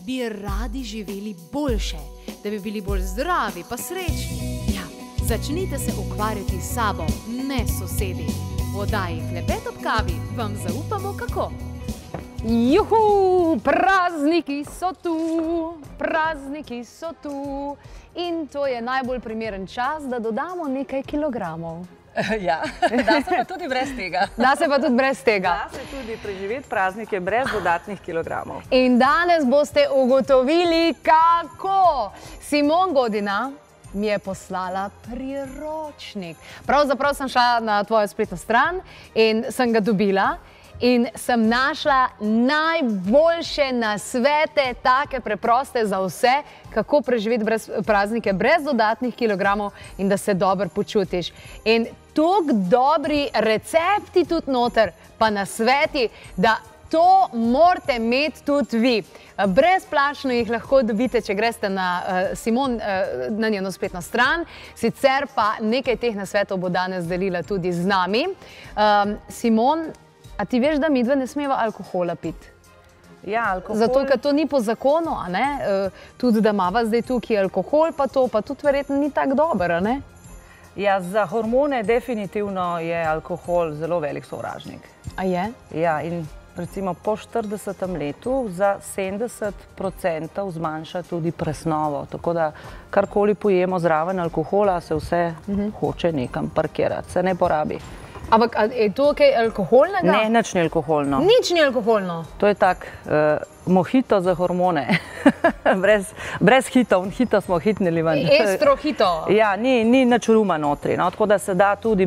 bi radi živeli boljše, da bi bili bolj zdravi pa srečni. Ja, začnite se ukvarjati s sabo, ne sosedi. V oddaji Klepet ob kavi vam zaupamo kako. Juhu, prazniki so tu in to je najbolj primeren čas, da dodamo nekaj kilogramov. Ja, da se pa tudi brez tega. Da se pa tudi brez tega. Da se tudi preživeti praznike brez dodatnih kilogramov. In danes boste ugotovili, kako. Simon Godina mi je poslala priročnik. Pravzaprav sem šla na tvojo spletno stran in sem ga dobila. In sem našla najboljše nasvete, take preproste za vse, kako preživeti praznike brez dodatnih kilogramov in da se dobro počutiš. In toliko dobri recepti tudi noter, pa nasveti, da to morate imeti tudi vi. Brezplačno jih lahko dobite, če greste na njeno spletno stran. Sicer pa nekaj teh nasvetov bo danes delila tudi z nami. Simon, a ti veš, da midva ne smeva alkohola piti? Ja, alkohol. Zato, ker to ni po zakonu, a ne? Tudi, da imava zdaj tukaj alkohol, pa to, pa tudi verjetno ni tako dober, a ne? Ja, za hormone definitivno je alkohol zelo velik sovražnik. A je? Ja, in recimo po 40. letu za 70% zmanjša tudi presnovo. Tako da karkoli pojemo zraven alkohola, se vse hoče nekam parkirati, se ne porabi. Ampak je to kaj alkoholnega? Ne, nič ni alkoholno. Nič ni alkoholno? To je tak mojito za hormone. Brez hitov, hito smo hitnili ven. Estrohito. Ja, ni nič ruma notri, tako da se da tudi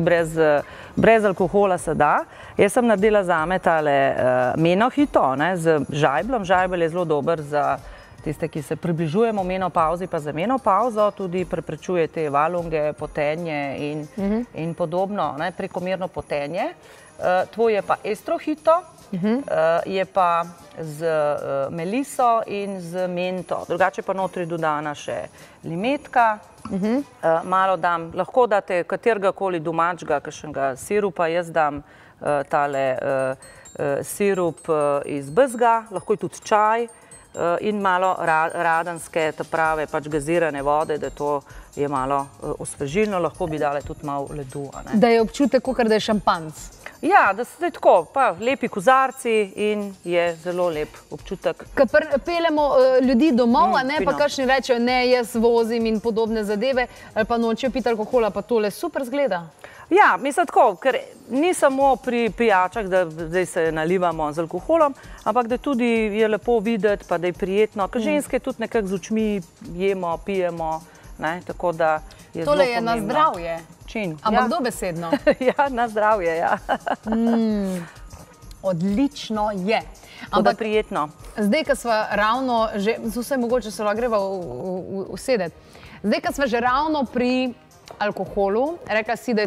brez alkohola se da. Jaz sem naredila zame tale menohito z žajblom. Žajbel je zelo dober za tiste, ki se približujemo menopavzi, pa za menopavzo tudi preprečuje te valunge, potenje in podobno, prekomerno potenje. Tvoj je pa estrohito, je pa z meliso in z mento. Drugače pa notri dodana še limetka. Malo dam, lahko date katerega-koli domačega, kakšnega sirupa. Jaz dam tale sirup iz bezga, lahko je tudi čaj. In malo radenske, prave gazirane vode, da to je malo osvežilno, lahko bi dale tudi malo ledu. Da je občutek, kakor da je šampanc. Ja, da se zdaj tako, pa lepi kozarci in je zelo lep občutek. Ko peljemo ljudi domov, pa kakšni rečejo, ne, jaz vozim in podobne zadeve, ali pa nočejo piti alkohola, pa tole super zgleda. Ja, mislim tako, ker ni samo pri pijačah, da zdaj se nalivamo z alkoholom, ampak da tudi je lepo videti, pa da je prijetno, ker ženske tudi nekako z očmi jemo, pijemo, tako da je zelo pomembno. Tole je na zdravje. Čin. Ampak dobesedno. Ja, na zdravje, ja. Odlično je. Ampak prijetno. Zdaj, ko sva ravno že, vse mogoče se lahko greva usedeti, zdaj, ko sva že ravno pri alkoholu, rekla si, da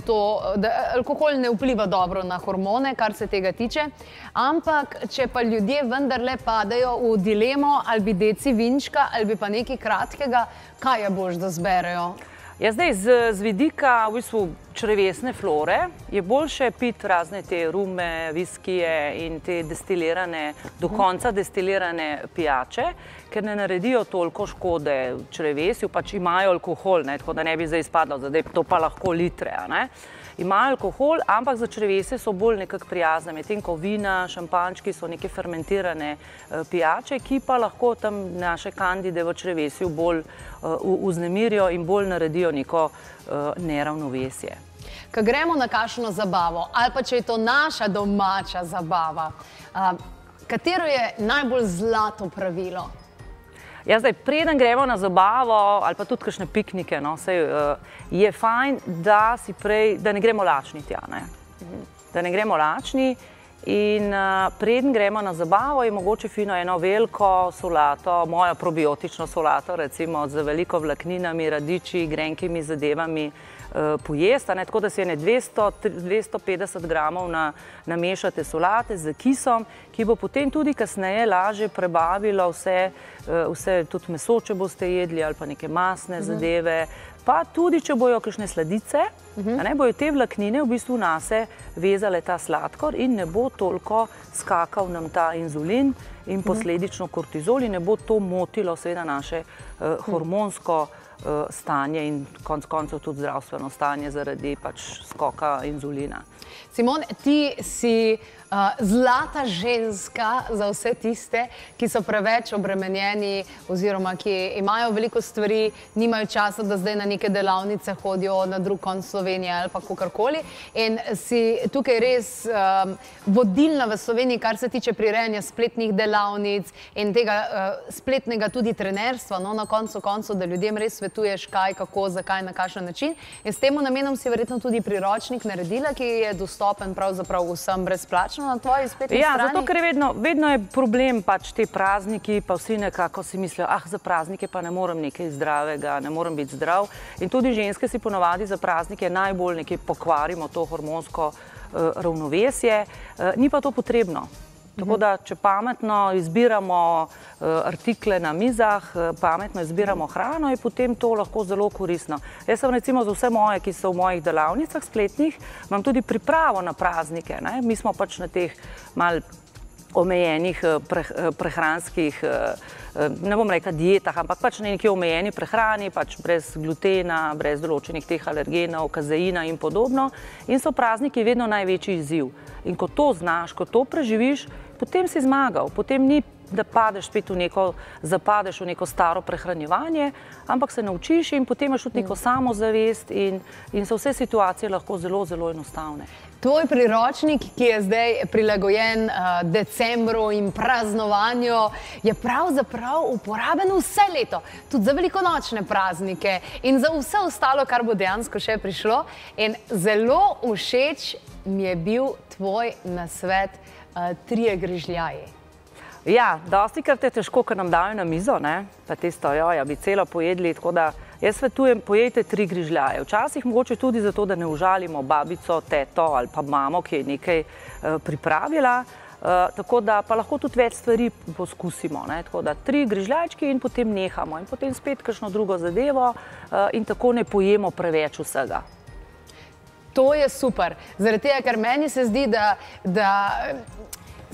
alkohol ne vpliva dobro na hormone, kar se tega tiče, ampak če pa ljudje vendarle padajo v dilemo, ali bi deci vinčka, ali bi pa nekaj kratkega, kaj je boljše, da zberejo? Ja, zdaj, z vidika v bistvu črevesne flore je boljše piti razne te rume, viskije in te destilirane, do konca destilirane pijače, ker ne naredijo toliko škode v črevesju, pač imajo alkohol, tako da ne bi zdaj izpadlo, zdaj to pa lahko litre, imajo alkohol, ampak za črevesje so bolj nekako prijazne, medtem ko vina, šampančki so neke fermentirane pijače, ki pa lahko tam naše kandide v črevesju bolj vznemirijo in bolj naredijo neko neravnovesje. Ko gremo na kakšno zabavo, ali pa če je to naša domača zabava, katero je najbolj zlato pravilo? Ja, zdaj, preden gremo na zabavo ali pa tudi kakšne piknike, je fajn, da ne gremo lačni tja, da ne gremo lačni in preden gremo na zabavo je mogoče fino eno veliko solato, mojo probiotično solato, recimo z veliko vlakninami, radiči, grenkimi zadevami pojesti, tako da si 200-250 gramov namešate solate z kisom, ki bo potem tudi kasneje lažje prebavilo vse, tudi meso, če boste jedli, ali pa neke masne zadeve, pa tudi, če bojo kakšne sladice, bojo te vlaknine v bistvu nase vezale ta sladkor in ne bo toliko skakal nam ta inzulin in posledično kortizol in ne bo to motilo seveda naše hormonsko stanje in konec koncev tudi zdravstveno stanje zaradi pač skoka inzulina. Simon, ti si zlata ženska za vse tiste, ki so preveč obremenjeni oziroma ki imajo veliko stvari, nimajo časa, da zdaj na neke delavnice hodijo na drug konec Slovenije ali pa kakorkoli. In si tukaj res vodilna v Sloveniji, kar se tiče prirejanja spletnih delavnic in tega spletnega tudi trenerstva, na koncu koncev, da ljudem res svetuješ kaj, kako, zakaj, na kakšen način. In s tem namenom si verjetno tudi priročnik naredila, ki je dostopen pravzaprav vsem brezplačno na tvoji spletni strani. Ja, zato, ker vedno je problem pač te prazniki, pa vsi nekako si mislijo, za praznike pa ne morem nekaj zdravega, ne morem biti zdrav. In tudi ženske si ponovadi za praznike najbolj nekaj pokvarimo to hormonsko ravnovesje. Ni pa to potrebno. Tako da, če pametno izbiramo artikle na mizah, pametno izbiramo hrano, je potem to lahko zelo koristno. Jaz sem recimo za vse moje, ki so v mojih delavnicah spletnih, imam tudi pripravo na praznike. Mi smo pač na teh mal omejenih prehranskih, ne bom rekla dietah, ampak pač na neki omejeni prehrani, pač brez glutena, brez določenih teh alergenov, kazeina in podobno. In so prazniki vedno največji izziv. In ko to znaš, ko to preživiš, potem si zmagal. Potem ni, da padeš spet zapadeš v neko staro prehranjevanje, ampak se naučiš in potem imaš tudi neko samozavest in so vse situacije lahko zelo, zelo enostavne. Tvoj priročnik, ki je zdaj prilagojen decembru in praznovanju, je pravzaprav uporaben vse leto, tudi za velikonočne praznike in za vse ostalo, kar bo dejansko še prišlo. In zelo všeč mi je bil tvoj nasvet 3 grižljaji. Ja, dostikrat je težko, ker nam dajo na mizo, pa tisto, bi celo pojedli, tako da jaz svetujem, pojejte 3 grižljaje. Včasih mogoče tudi zato, da ne užalimo babico, teto ali pa mamo, ki je nekaj pripravila, tako da pa lahko tudi več stvari poskusimo. Tako da 3 grižljajčki in potem nehamo in potem spet kakšno drugo zadevo in tako ne pojemo preveč vsega. To je super, zaradi tega, ker meni se zdi, da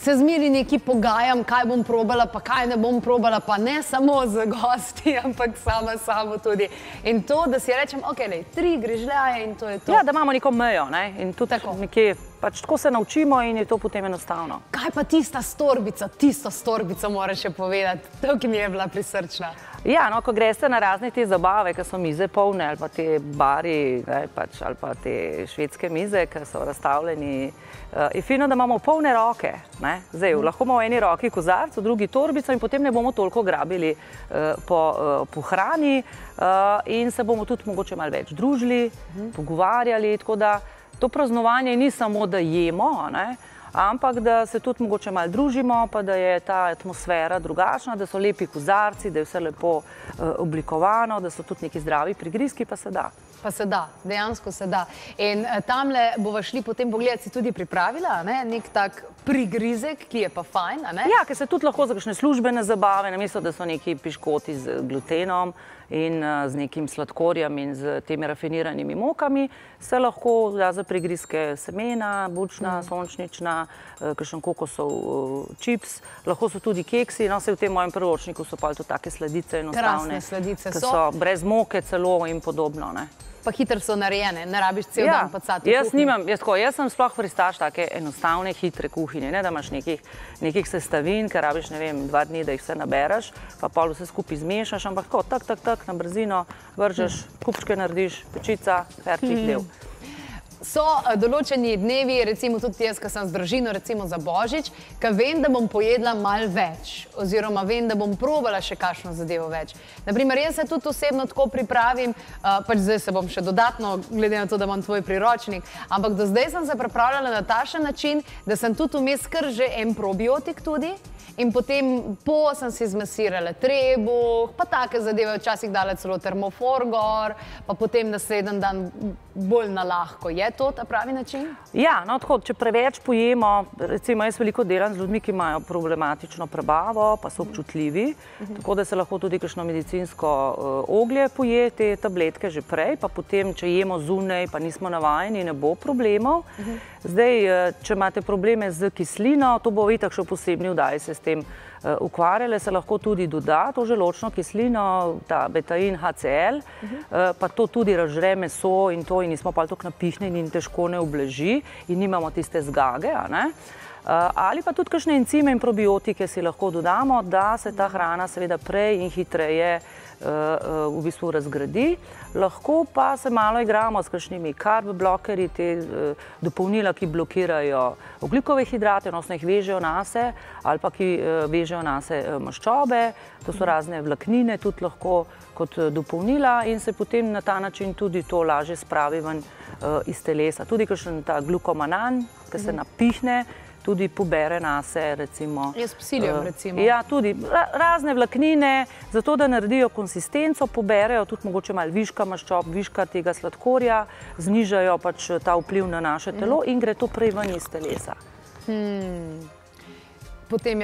se zmeri nekaj pogajam, kaj bom probala, pa kaj ne bom probala, pa ne samo z gosti, ampak sama sabo tudi. In to, da si rečem, ok, 3 grižljaje in to je to. Ja, da imamo neko mejo, in tudi nekje, pač tako se naučimo in je to potem enostavno. Kaj pa tista storbica, tisto storbico moraš še povedati, to, ki mi je bila prisrčna. Ja, ko greste na razne te zabave, ki so mize polne, ali pa te bari, ali pa te švedske mize, ki so razstavljeni, je fino, da imamo polne roke. Zdaj, lahko imamo v eni roki kozarc, v drugi torbico in potem ne bomo toliko grabili po hrani in se bomo tudi mogoče malo več družili, pogovarjali, tako da to praznovanje ni samo, da jemo, ampak da se tudi mogoče malo družimo, pa da je ta atmosfera drugačna, da so lepi kozarci, da je vse lepo oblikovano, da so tudi neki zdravi prigrizki, pa se da. Pa se da, dejansko se da. In tamle bova šli potem pogledati, si tudi pripravila, nek tak prigrizek, ki je pa fajn, a ne? Ja, ker se tudi lahko za kakšne službene zabave, namesto da so neki piškoti z glutenom in z nekim sladkorjem in z temi rafiniranimi mokami, se lahko da za prigrizke semena, bučna, sončnična, kakšen kokosov čips, lahko so tudi keksi, no se v tem mojem priročniku so pa tudi take sladice enostavne. Krasne sladice so. Ki so brez moke celo in podobno, Pa hitro so narejene, ne rabiš cel dan pacati v kuhinji. Jaz sem sploh pristaš take enostavne, hitre kuhinje, ne da imaš nekih sestavin, ker rabiš, ne vem, 2 dni, da jih vse nabereš, pa pol vse skupaj zmešaš, ampak tako, tak, na brzino vržeš, kupčke narediš, pečica, ferčih del. So določeni dnevi, recimo tudi jaz, ko sem z družino, recimo za Božič, ko vem, da bom pojedla malo več, oziroma vem, da bom probala še kakšno zadevo več. Naprimer, jaz se tudi osebno tako pripravim, pač zdaj se bom še dodatno, glede na to, da imam tvoj priročnik, ampak do zdaj sem se pripravljala na takšen način, da sem tudi vmes kar že en probiotik tudi in potem sem si zmasirala trebuh, pa take zadeve, včasih dala celo termofor gor, pa potem naslednji dan bolj na lahko. Je to ta pravi način? Ja, no, tako, če preveč pojemo, recimo jaz veliko delam z ljudmi, ki imajo problematično prebavo, pa so občutljivi, tako da se lahko tudi kakšno medicinsko oglje poje, te tabletke že prej, pa potem, če jemo zunaj, pa nismo navajeni, ne bo problemov. Zdaj, če imate probleme z kislino, to bo itak še v posebni vdaji se s tem ukvarjale, se lahko tudi doda to želočno kislino, ta betain HCl, pa to tudi razžre meso in to in nismo pa tako napihnjeni in težko ne obleži in nimamo tiste zgage, ali pa tudi kakšne encime in probiotike si lahko dodamo, da se ta hrana seveda prej in hitreje v bistvu razgradi. Lahko pa se malo igramo s kakšnimi carb blokerji, te dopolnila, ki blokirajo ogljikove hidrate, odnosno jih vežejo nase, ali pa ki vežejo nase maščobe, to so razne vlaknine, tudi lahko kot dopolnila in se potem na ta način tudi to lažje spravi ven iz telesa. Tudi kakšen ta glukomanan, ki se napihne, tudi pobere nase, recimo. Jaz psiljem, recimo. Ja, tudi razne vlaknine, zato da naredijo konsistenco, poberejo tudi mogoče malo viška maščob, viška tega sladkorja, znižajo pač ta vpliv na naše telo in gre to prej ven iz telesa.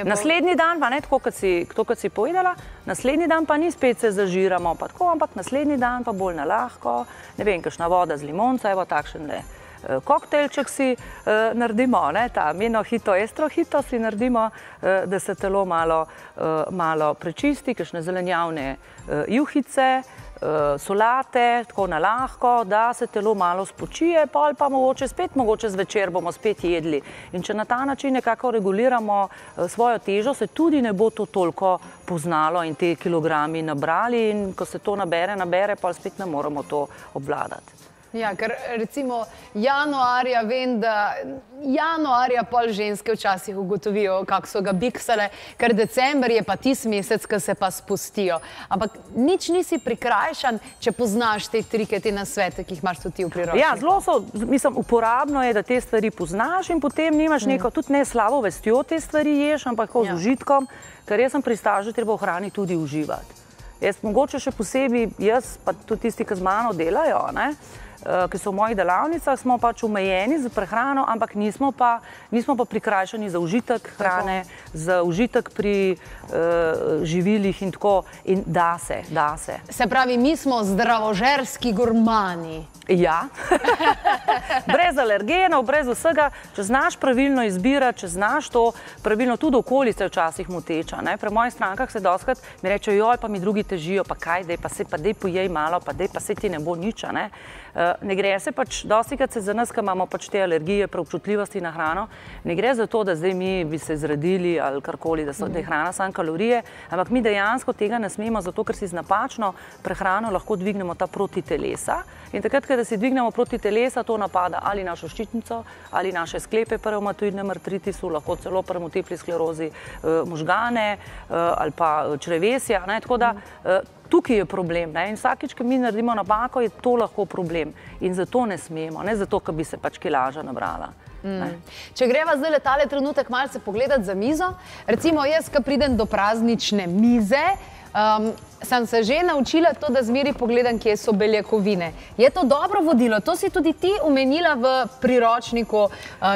Naslednji dan pa ne, tako kot si povedala, naslednji dan pa ni spet se zažiramo, pa tako, ampak naslednji dan pa bolj na lahko, ne vem, kakšna voda z limonca, evo takšen le. Koktelček si naredimo, ta menohito-estrohito si naredimo, da se telo malo prečisti, kakšne zelenjavne juhice, solate, tako na lahko, da se telo malo spočije, pa mogoče zvečer bomo spet jedli. In če na ta način nekako reguliramo svojo težo, se tudi ne bo to toliko poznalo in te kilogrami nabrali in ko se to nabere, pa spet ne moramo to obvladati. Ja, ker recimo januarja vem, da januarja pol ženske včasih ugotovijo, kako so ga biksale, ker december je pa tisti mesec, ki se pa spustijo. Ampak nič nisi prikrajšan, če poznaš te trike, te nasvete, ki jih imaš tudi ti v priročniku. Ja, zelo so, mislim, uporabno je, da te stvari poznaš in potem nimaš neko, tudi ne slabo vestjo te stvari ješ, ampak z užitkom, ker jaz sem pristaž, da treba v hrani tudi uživati. Jaz mogoče še posebej, jaz pa tudi tisti, ki z mano delajo, ki so v mojih delavnicah, smo pač omejeni z prehrano, ampak nismo pa prikrajšani za užitek hrane, za užitek pri živilih in tako, in da se. Se pravi, mi smo zdravožerski gurmani. Ja, brez alergenov, brez vsega, če znaš pravilno izbirati, če znaš to pravilno, tudi okolica včasih moteča. Pri mojih strankah se dostikrat mi rečejo, joj, pa mi drugi težijo, pa kaj, pa dej pojej malo, pa dej pa se ti ne bo nič. Ne gre se pač, dostikrat se za nas, ki imamo pač te alergije, preobčutljivosti na hrano, ne gre za to, da zdaj mi bi se zredili ali karkoli, da je hrana samo kalorije, ampak mi dejansko tega ne smemo, zato ker si z napačno prehrano lahko dvignemo ta proti telesa. In takrat, da si dvignemo proti telesa, to napada ali našo ščitnico, ali naše sklepe pri revmatoidnem artritisu, lahko celo pri multipli sklerozi možgane ali pa črevesja. Tako da tukaj je problem. In vsakič, ko mi naredimo napako, je to lahko problem. In zato ne smemo, ne zato, ker bi se pač kilaža nabrala. Če greva zdaj letale trenutek malce pogledati za mizo, recimo jaz, ko pridem do praznične mize, sem se že naučila to, da zmeri pogledam, kje so beljakovine. Je to dobro vodilo? To si tudi ti omenila v priročniku,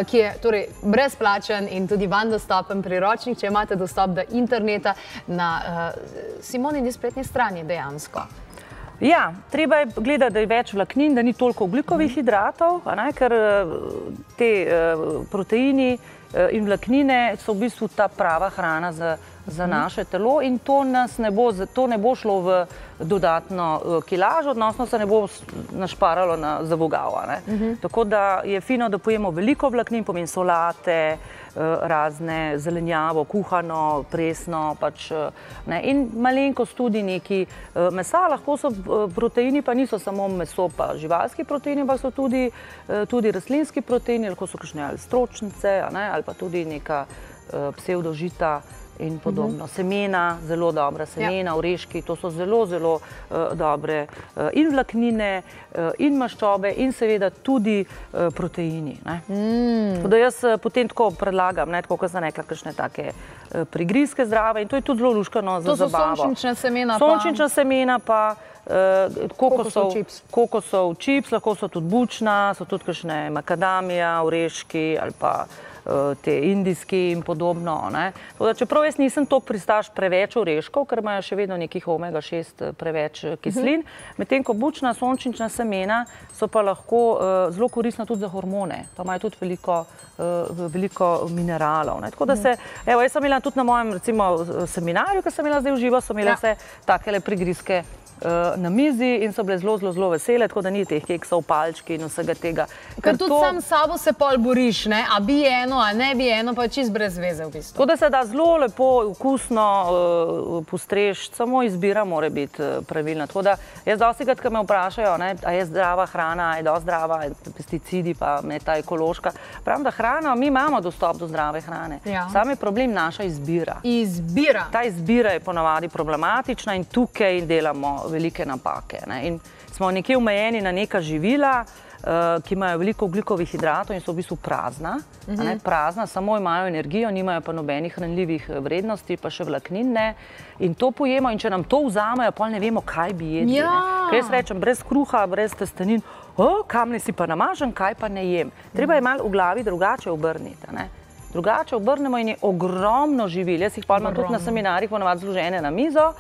ki je torej brezplačen in tudi van dostopen priročnik, če imate dostop do interneta na Simonini spletni strani dejansko. Ja, treba je gledati, da je več vlaknin, da ni toliko ogljikovih hidratov, ker te proteini in vlaknine so v bistvu ta prava hrana za naše telo in to ne bo šlo v dodatno kilažo, odnosno se ne bo našparalo za vogal. Tako da je fino, da pojemo veliko vlaknin, pomeni solate, razne zelenjavo, kuhano, presno, in malenkost tudi neki mesa. Lahko so proteini, pa niso samo meso pa živalski proteini, ampak so tudi rastlinski proteini, lahko so kakšne ali stročnice, ali pa tudi neka psevdožita, in podobno. Semena, zelo dobra semena, oreški, to so zelo, zelo dobre in vlaknine, in maščobe, in seveda tudi proteini. Tako da jaz potem tako predlagam, tako kot sem rekla, kakšne take prigrizke zdrave in to je tudi zelo luškano za zabavo. To so sončnična semena pa? Sončnična semena pa kokosov čips, lahko so tudi bučna, so tudi kakšne makadamija, oreški ali pa te indijski in podobno. Čeprav jaz nisem toliko pristaš preveč oreškov, ker imajo še vedno nekih omega-6 preveč kislin, medtem ko bučna, sončnična semena so pa lahko zelo koristna tudi za hormone, pa imajo tudi veliko mineralov. Tako da se, evo, jaz sem imela tudi na mojem, recimo, seminarju, ki sem imela zdaj v živo, so imela vse takele prigrizke na mizi in so bile zelo vesele, tako da ni teh keksov, palčki in vsega tega. Ker tudi sam s sabo se pol boriš, a bi eno, a ne bi eno, pa je čist brez veze v bistvu. Tako da se da zelo lepo, okusno postrežiti, samo izbira mora biti pravilna. Tako da jaz dostikrat, ko me vprašajo, a je zdrava hrana, a je dosti zdrava, pesticidi pa ta ekološka. Pravim, da hrana, mi imamo dostop do zdrave hrane. Sam je problem naša izbira. Izbira. Ta izbira je ponavadi problematična in tukaj delamo velike napake. In smo nekje omejeni na neka živila, ki imajo veliko ogljikovih hidratov in so v bistvu prazna. Prazna, samo imajo energijo, nimajo pa nobenih hranljivih vrednosti, pa še vlaknin ne. In to pojemo in če nam to vzamejo, pol ne vemo, kaj bi jedli. Ker jaz rečem, brez kruha, brez testenin, kam ne si pa namažem, kaj pa ne jem. Treba je malo v glavi drugače obrniti. Drugače obrnemo in je ogromno živil. Jaz jih pa imam tudi na seminarjih ponavadi zložene na mizo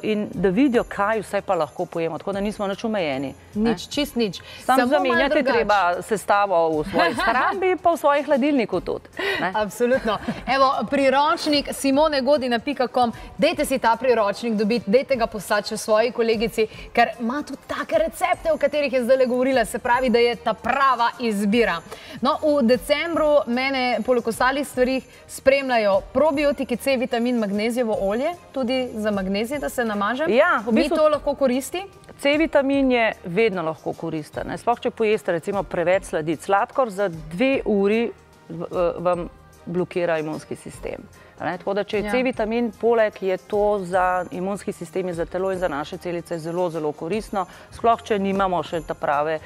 in da vidijo, kaj vse pa lahko pojemo. Tako da nismo nič omejeni. Nič, čist nič. Samo zamenjati treba sestavo v svoji shrambi, pa v svoji hladilniku tudi. Absolutno. Evo, priročnik simonegodina.com, dejte si ta priročnik dobiti, dejte ga poslati še svoji kolegici, ker ima tudi take recepte, o katerih je zdaj govorila, se pravi, da je ta prava izbira. No, v decembru mene poleg ostalih stvarih spremljajo probiotiki, C vitamin, magnezijevo olje, tudi za magnezij, da se namažem. Mi to lahko koristi? C vitamin je vedno lahko koristen. Sploh, če pojeste recimo preveč sladic. Sladkor za 2 uri vam blokira imunski sistem. Tako da, če je C vitamin, poleg je to za imunski sistem in za telo in za naše celice zelo, zelo koristno. Sploh, če nimamo še ta prave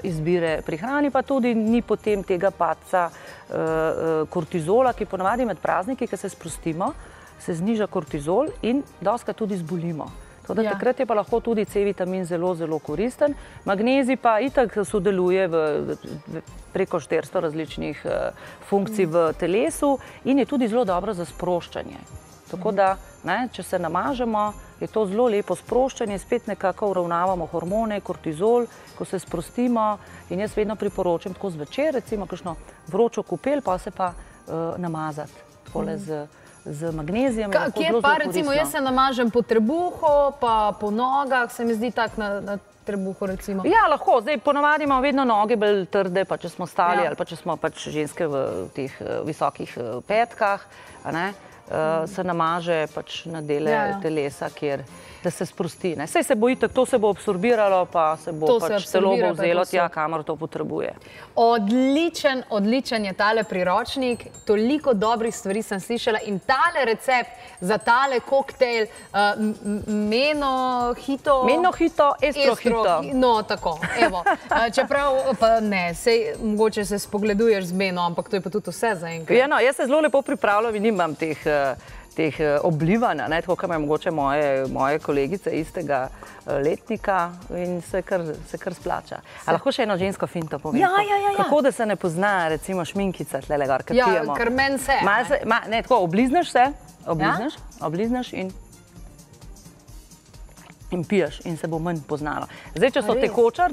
izbire pri hrani, pa tudi ni potem tega padca kortizola, ki ponavadi med prazniki, ki se sprostimo, se zniža kortizol in dostikrat tudi zbolimo. Takrat je pa lahko tudi C vitamin zelo, zelo koristen. Magnezij pa itak sodeluje preko 400 različnih funkcij v telesu in je tudi zelo dobro za sproščanje. Tako da, če se namažemo, je to zelo lepo sproščanje, spet nekako uravnavamo hormone, kortizol, ko se sprostimo in jaz vedno priporočam tako zvečer, recimo kakšno vročo kopel, pa se pa namazati takole z magnezijem. Kje pa, recimo, jaz se namažem po trebuhu, pa po nogah, se mi zdi tak na trebuhu, recimo. Ja, lahko. Zdaj, ponavadi imamo vedno noge bolj trde, pa če smo stali ali pa če smo pač ženske v teh visokih petkah, se namaže pač na dele telesa, da se sprosti. Saj se bo itak, to se bo absorbiralo, pa se bo pač telo bo vzelo tja, kamor to potrebuje. Odličen je tale priročnik, toliko dobrih stvari sem slišala in tale recept za tale koktejl menohito, estrohito. No, tako, evo. Čeprav pa ne, sej mogoče se spogleduješ z meno, ampak to je pa tudi vse za enkrat. Ja, no, jaz se zelo lepo pripravljam in nimam teh oblivanj, tako kot imajo mogoče moje kolegice istega letnika in se kar splača. A lahko še eno žensko finto povem? Ja. Kako da se ne pozna, recimo, šminkica tlele gor, kad pijemo? Ja, ker meni se. Ne, tako, oblizneš se, oblizneš in piješ in se bo manj poznalo. Zdaj, če so tekoča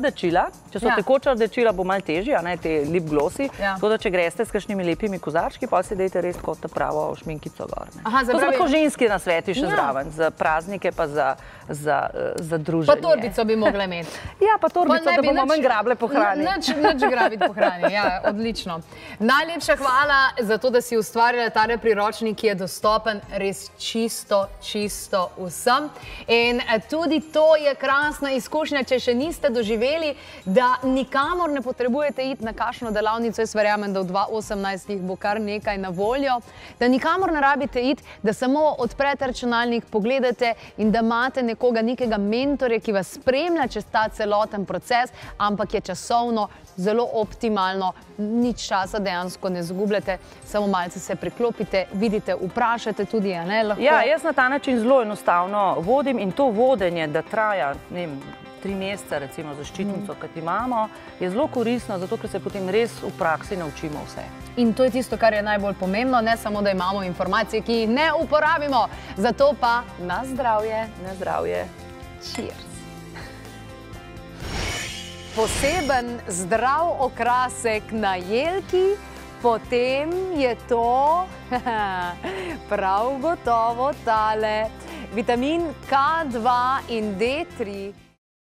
rdečila, bo malo težje, te lip glossi, tako da, če greste s kakšnimi lepimi kozarčki, pa si dejte res kot pravo šminkico gor. To so tako ženski nasveti še zraven, za praznike pa za druženje. Pa torbico bi mogla imeti. Ja, pa torbico, da bomo manj grable po hrani. Nič grabiti po hrani, ja, odlično. Najlepša hvala za to, da si ustvarjala tale priročnik, ki je dostopen res čisto vsem. In tudi tudi to je krasna izkušnja, če še niste doživeli, da nikamor ne potrebujete iti na kakšno delavnico. Jaz verjamem, da v 2018 jih bo kar nekaj na voljo. Da nikamor ne rabite iti, da samo odprete računalnik, pogledate in da imate nekega mentorja, ki vas spremlja čez ta celoten proces, ampak je časovno zelo optimalno, nič časa dejansko ne zgubljate, samo malce se priklopite, vidite, vprašate tudi, a ne, lahko? Ja, jaz na ta način zelo enostavno vodim in to vodenje, da traja, ne vem, 3 mesece, recimo zaščitnico, kot imamo, je zelo koristno, zato ker se potem res v praksi naučimo vse. In to je tisto, kar je najbolj pomembno, ne samo, da imamo informacije, ki jih ne uporabimo, zato pa na zdravje. Na zdravje. Cheers. Poseben zdrav okrasek na jelki, potem je to prav gotovo tale vitamin K2 in D3.